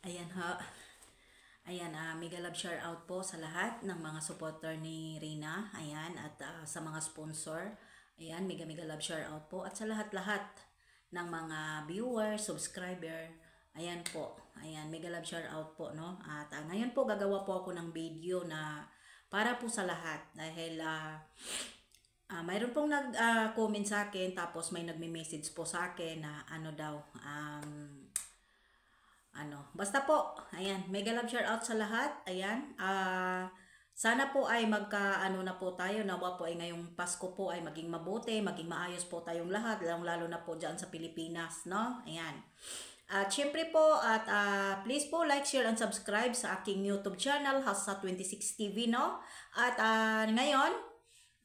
Ayan ha. Ayan, mega love shout out po sa lahat ng mga supporter ni Rina. Ayan, at sa mga sponsor. Ayan, mega mega love shout out po. At sa lahat-lahat ng mga viewer, subscriber. Ayan po. Ayan, mega love shout out po, no? At ngayon po gagawa po ako ng video na para po sa lahat. Dahil mayroon pong nag-comment sa akin, tapos may nagme-message po sa akin na ano daw, basta po, ayan, mega love shout out sa lahat. Ayan, sana po ay magka-ano na po tayo, nawa po ay ngayong Pasko po ay maging mabuti, maging maayos po tayong lahat, lalo na po dyan sa Pilipinas, no? Ayan. At syempre po, at please po like, share, and subscribe sa aking YouTube channel, Hasa 26 TV, no? At ngayon,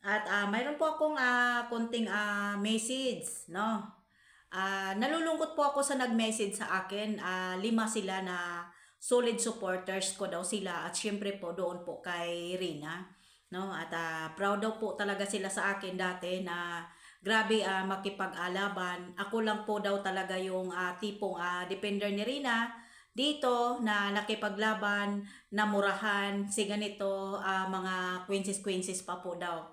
at mayroon po akong konting message, no? Nalulungkot po ako sa nag-message sa akin. 5 sila na solid supporters ko daw sila. At syempre po doon po kay Rina. No? At proud daw po talaga sila sa akin dati na grabe makipag-alaban. Ako lang po daw talaga yung tipong defender ni Rina dito na nakipaglaban, namurahan, si ganito, mga quinces pa po daw.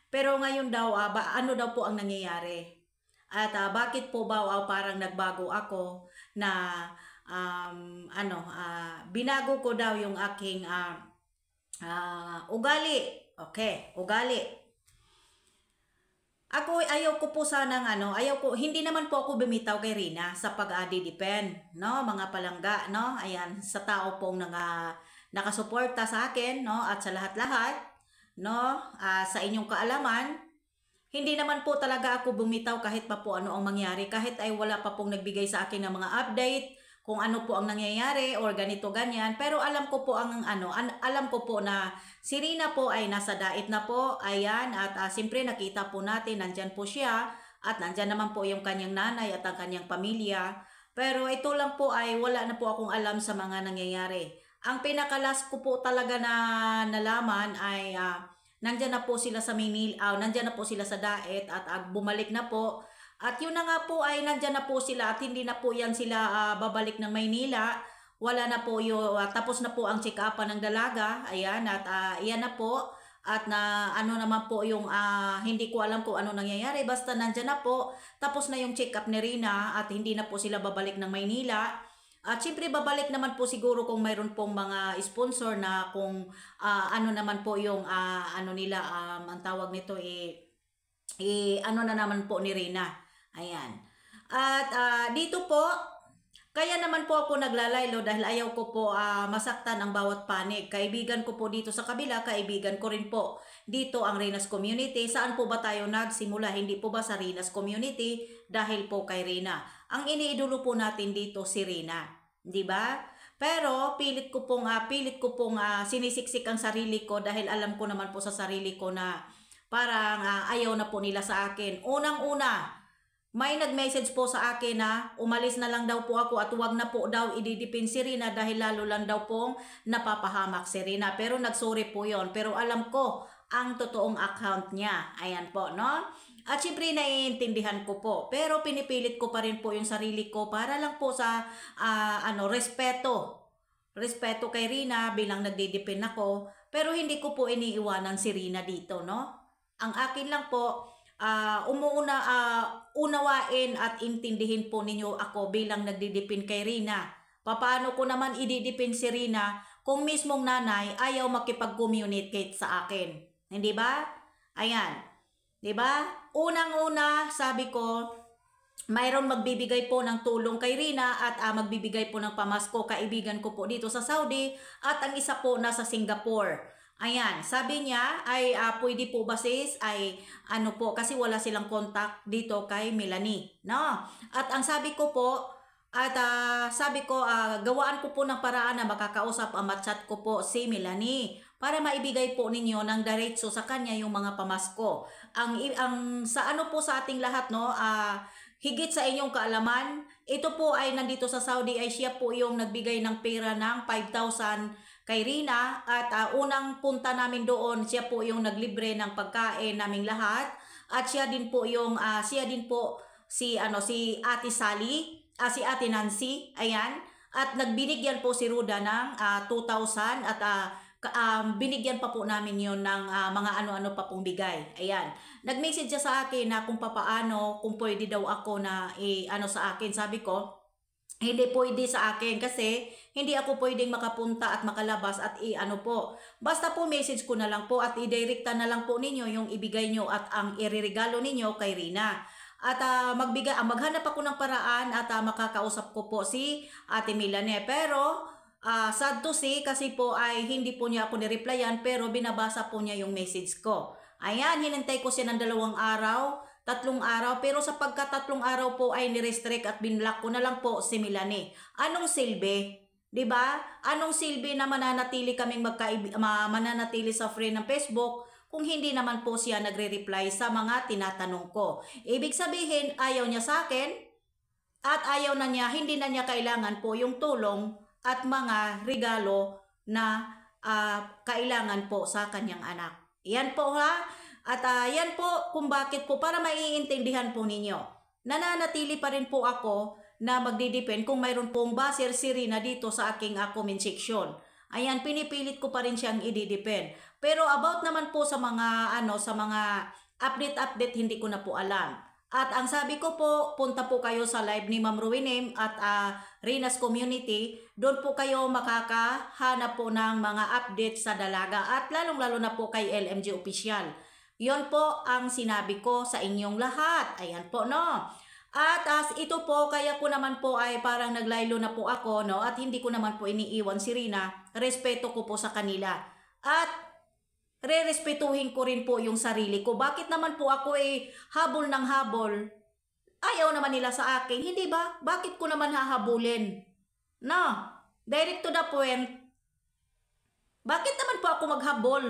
Pero ngayon daw, ano daw po ang nangyayari? At bakit po ba parang nagbago ako na binago ko daw yung aking ugali. Okay, ugali. Ako ayaw ko po sanang hindi naman po ako bumitaw kay Rina sa pag-depend, no, mga palangga, no? Ayan, sa tao pong nakasuporta sa akin, no, at sa lahat-lahat, no, sa inyong kaalaman. Hindi naman po talaga ako bumitaw kahit pa po ano ang mangyari. Kahit ay wala pa pong nagbigay sa akin ng mga update kung ano po ang nangyayari or ganito ganyan. Pero alam ko po alam ko po na si Rina po ay nasa dait na po. Ayan, at siyempre nakita po natin nandyan po siya at nandyan naman po yung kanyang nanay at ang kanyang pamilya. Pero ito lang po ay wala na po akong alam sa mga nangyayari. Ang pinakalas ko po talaga na nalaman ay nandyan na po sila sa nandyan na po sila sa Daet at bumalik na po. At yun na nga po ay nandyan na po sila at hindi na po yan sila babalik ng Maynila. Wala na po yung, tapos na po ang check-upan ng dalaga. Ayan, at iyan na po. At ano naman po yung, hindi ko alam kung ano nangyayari. Basta nandyan na po. Tapos na yung check-up ni Rina at hindi na po sila babalik ng Maynila. At syempre babalik naman po siguro kung mayroon pong mga sponsor na kung ano naman po yung nila, ang tawag nito ano na naman po ni Rina. Ayan. At dito po, kaya naman po ako naglalaylo dahil ayaw ko po masaktan ang bawat panig. Kaibigan ko po dito sa kabila, kaibigan ko rin po dito ang Rina's Community. Saan po ba tayo nagsimula? Hindi po ba sa Rina's Community? Dahil po kay Rina. Ang iniidolo po natin dito si Rina, 'di ba? Pero pilit ko pong sinisiksik ang sarili ko dahil alam ko naman po sa sarili ko na parang ayaw na po nila sa akin. Unang-una, may nag-message po sa akin na umalis na lang daw po ako at huwag na po daw ididipin si Rina dahil lalo lang daw pong napapahamak si Rina. Pero nagsorry po yon. Pero alam ko ang totoong account niya. Ayan po, no? At syempre naiintindihan ko po. Pero pinipilit ko pa rin po yung sarili ko para lang po sa respeto. Respeto kay Rina bilang nagdidipin ako. Pero hindi ko po iniiwanan si Rina dito, no? Ang akin lang po, unawain at intindihin po ninyo ako bilang nagdidipin kay Rina. Paano ko naman ididipin si Rina kung mismong nanay ayaw makipag-communicate sa akin? Hindi ba? Ayan. Di ba? Unang-una, sabi ko, mayroong magbibigay po ng tulong kay Rina at magbibigay po ng pamasko, kaibigan ko po dito sa Saudi at ang isa po nasa Singapore. Ayan, sabi niya ay pwede po ba sis ay ano po kasi wala silang contact dito kay Melanie, no? At ang sabi ko po at sabi ko gawaan ko po ng paraan na makakausap chat ko po si Melanie para maibigay po ninyo ng diretso sa kanya yung mga pamasko. Ang sa ano po sa ating lahat, no? Higit sa inyong kaalaman, ito po ay nandito sa Saudi ay siya po yung nagbigay ng pera ng 5,000 kay Rina at unang punta namin doon, siya po yung naglibre ng pagkain naming lahat at siya din po si Ate Sally, si Ate Nancy, ayan. At nagbinigyan po si Ruda ng 2,000 at binigyan pa po namin yon ng mga ano-ano pa pong bigay. Ayan. Nag-message siya sa akin na kung papaano, kung pwede daw ako na ano sa akin. Sabi ko, hindi pwede sa akin kasi hindi ako pwedeng makapunta at makalabas at ano po. Basta po message ko na lang po at i-directa na lang po ninyo yung ibigay nyo at ang iririgalo ninyo kay Rina. At maghanap ako ng paraan at makakausap ko po si Ate Milane. Pero sad to say kasi po ay hindi po niya ako nireplyan pero binabasa po niya yung message ko. Ayan, hinintay ko siya ng 2 araw, 3 araw, pero sa pagka-3 araw po ay nirestrict at binlock ko na lang po si Milane. Anong silbi? 'Di ba? Anong silbi na mananatili kaming mananatili sa friend ng Facebook kung hindi naman po siya nagre-reply sa mga tinatanong ko? Ibig sabihin, ayaw niya sa akin at ayaw na niya, hindi na niya kailangan po yung tulong at mga regalo na kailangan po sa kanyang anak. Yan po ha. At yan po kung bakit po, para maiintindihan po ninyo. Nananatili pa rin po ako na magdidepend kung mayroon pong baser si Rina dito sa aking comment section. Ayan, pinipilit ko pa rin siyang i-depend. Pero about naman po sa mga sa mga update hindi ko na po alam. At ang sabi ko po, punta po kayo sa live ni Ma'am Ruinem at Rina's Community. Doon po kayo makakahanap po ng mga update sa dalaga at lalong-lalo na po kay LMG Official. Yon po ang sinabi ko sa inyong lahat. Ayan po, no? At ito po, kaya ko naman po ay parang naglaylo na po ako, no? At hindi ko naman po iniiwan si Rina. Respeto ko po sa kanila. At re-respetuhin ko rin po yung sarili ko. Bakit naman po ako habol ng habol? Ayaw naman nila sa akin. Hindi ba? Bakit ko naman hahabulin? No. Direct to the point. Bakit naman po ako maghabol?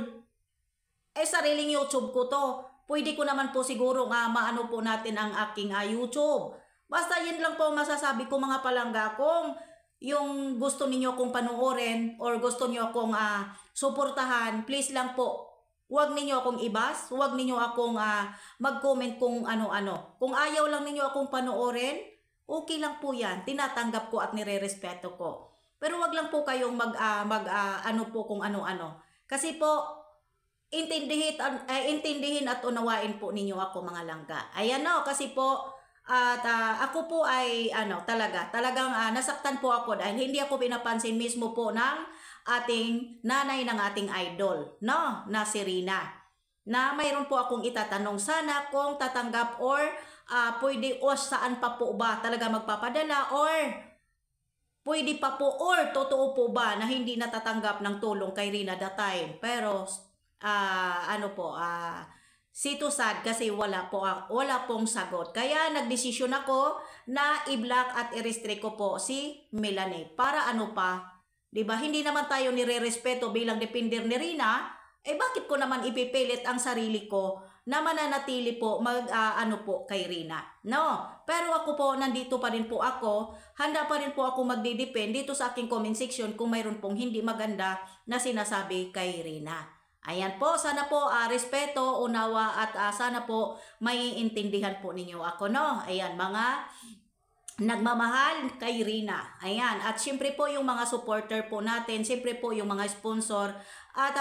Sariling YouTube ko to. Pwede ko naman po siguro maano po natin ang aking YouTube. Basta yun lang po masasabi ko mga palangga. Kung yung gusto niyo kong panoorin or gusto niyo akong suportahan, please lang po, huwag ninyo akong ibas, huwag ninyo akong mag-comment kung ano-ano. Kung ayaw lang ninyo akong panoorin, okay lang po yan. Tinatanggap ko at nire-respeto ko. Pero huwag lang po kayong ano po kung ano-ano. Kasi po, intindihin at unawain po ninyo ako mga langga. Ayan no, kasi po, at ako po ay talagang nasaktan po ako dahil hindi ako pinapansin mismo po ng ating nanay ng ating idol, no, na si Rina. Na mayroon po akong itatanong, sana kung tatanggap or pwede o saan pa po ba talaga magpapadala or pwede pa po or totoo po ba na hindi natatanggap ng tulong kay Rina that time. Pero sito sad kasi wala pong sagot. Kaya nagdesisyon ako na i-block at i-restrict ko po si Milane. Para ano pa? 'Di ba? Hindi naman tayo nire-respeto bilang depender ni Rina. Bakit ko naman ipipilit ang sarili ko na mananatili po po kay Rina? No. Pero ako po nandito pa rin po ako. Handa pa rin po ako magdidepend dito sa aking comment section kung mayroon pong hindi maganda na sinasabi kay Rina. Ayan po, sana po respeto, unawa at sana po maiintindihan po ninyo ako, no? Ayan, mga nagmamahal kay Rina. Ayan, at siyempre po yung mga supporter po natin, siyempre po yung mga sponsor at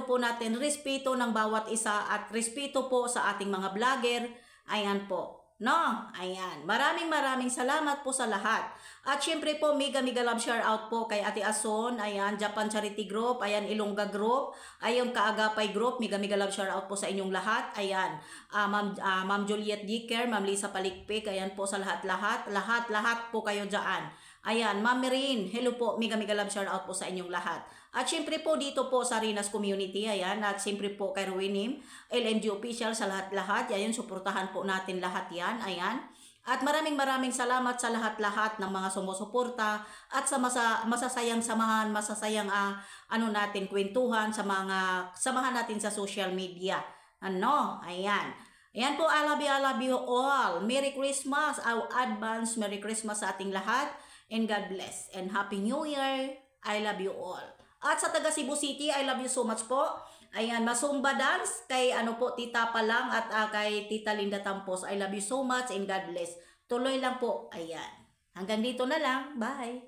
po natin, respeto ng bawat isa at respeto po sa ating mga vlogger. Ayan po. No, ayan. Maraming salamat po sa lahat. At syempre po, mega love shout out po kay Ate Ason, ayan, Japan Charity Group, ayan, Ilongga Group, ayan, Kaagapay Group, mega love shout out po sa inyong lahat, ayan, Ma'am Juliet Dicker, Ma'am Lisa Palikpik, ayan po sa lahat po kayo dyan. Ayan, Ma'am Merin, hello po, mega love shout out po sa inyong lahat. At syempre po dito po sa Rina's Community, ayan, at syempre po kay Ruinem, LMG Official sa lahat-lahat, ayan, suportahan po natin lahat yan, ayan. At maraming salamat sa lahat-lahat ng mga sumusuporta at sa masasayang samahan, masasayang natin kwentuhan sa mga samahan natin sa social media. Ayan. Ayan po, I love you all. Merry Christmas, advance Merry Christmas sa ating lahat. And God bless. And Happy New Year. I love you all. At sa taga Cebu City, I love you so much po. Ayan, Masumba Dance kay Tita Palang at kay Tita Linda Tampos. I love you so much and God bless. Tuloy lang po. Ayan. Hanggang dito na lang. Bye.